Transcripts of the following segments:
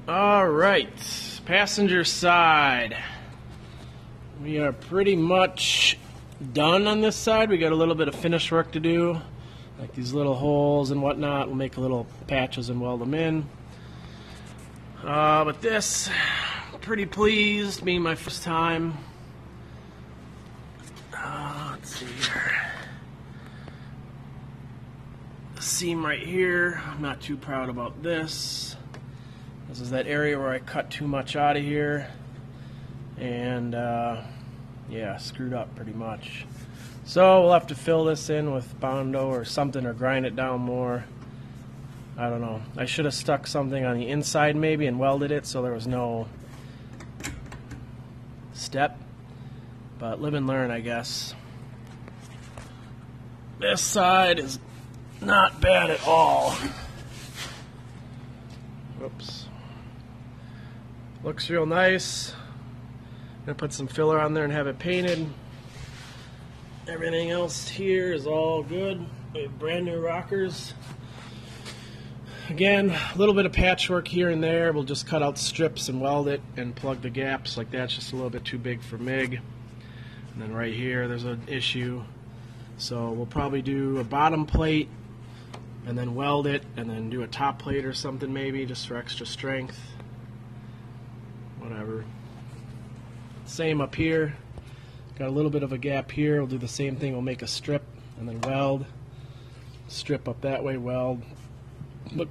All right, passenger side. We are pretty much done on this side. We got a little bit of finish work to do, like these little holes and whatnot. We'll make little patches and weld them in. But this, pretty pleased, being my first time. Let's see here. The seam right here, I'm not too proud about this. This is that area where I cut too much out of here, and yeah, screwed up pretty much. So we'll have to fill this in with Bondo or something, or grind it down more. I don't know. I should have stuck something on the inside maybe and welded it so there was no step. But live and learn, I guess. This side is not bad at all. Whoops. Looks real nice. Gonna put some filler on there and have it painted. Everything else here is all good. We have brand new rockers. Again, a little bit of patchwork here and there. We'll just cut out strips and weld it and plug the gaps. Like that's just a little bit too big for MIG. And then right here there's an issue. So we'll probably do a bottom plate and then weld it, and then do a top plate or something maybe, just for extra strength. Whatever. Same up here. Got a little bit of a gap here. We'll do the same thing. We'll make a strip and then weld. Strip up that way, weld. But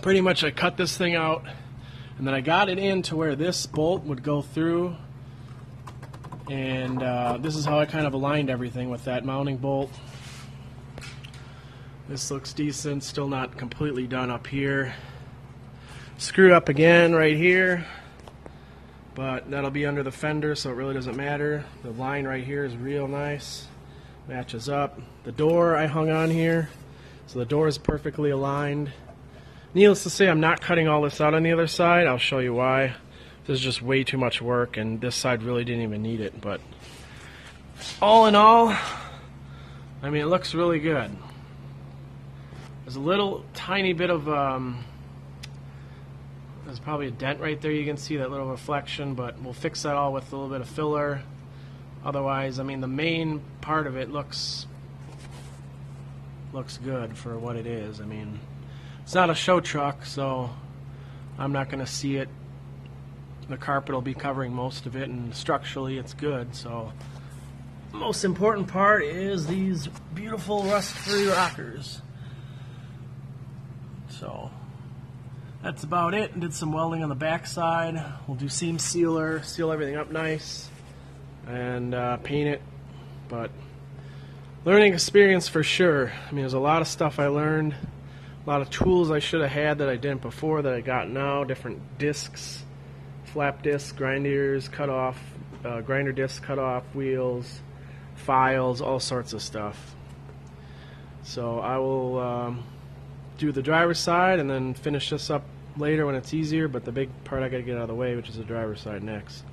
pretty much I cut this thing out, and then I got it in to where this bolt would go through. And this is how I kind of aligned everything with that mounting bolt. This looks decent, still not completely done up here. Screwed up again right here, but that'll be under the fender, so it really doesn't matter. The line right here is real nice, matches up. The door I hung on here, so the door is perfectly aligned. Needless to say, I'm not cutting all this out on the other side. I'll show you why. This is just way too much work, and this side really didn't even need it. But all in all, I mean, it looks really good. There's a little tiny bit of, there's probably a dent right there. You can see that little reflection, but we'll fix that all with a little bit of filler. Otherwise, I mean, the main part of it looks good for what it is. I mean, it's not a show truck, so I'm not going to see it. The carpet will be covering most of it, and structurally it's good. So the most important part is these beautiful rust-free rockers. So that's about it. Did some welding on the back side. We'll do seam sealer, seal everything up nice, and paint it. But learning experience for sure. I mean, there's a lot of stuff I learned, a lot of tools I should have had that I didn't before that I got now. Different discs, flap discs, grinders, cut off, grinder discs, cut off, wheels, files, all sorts of stuff. So I will do the driver's side and then finish this up later when it's easier, but the big part I gotta get out of the way, which is the driver's side next.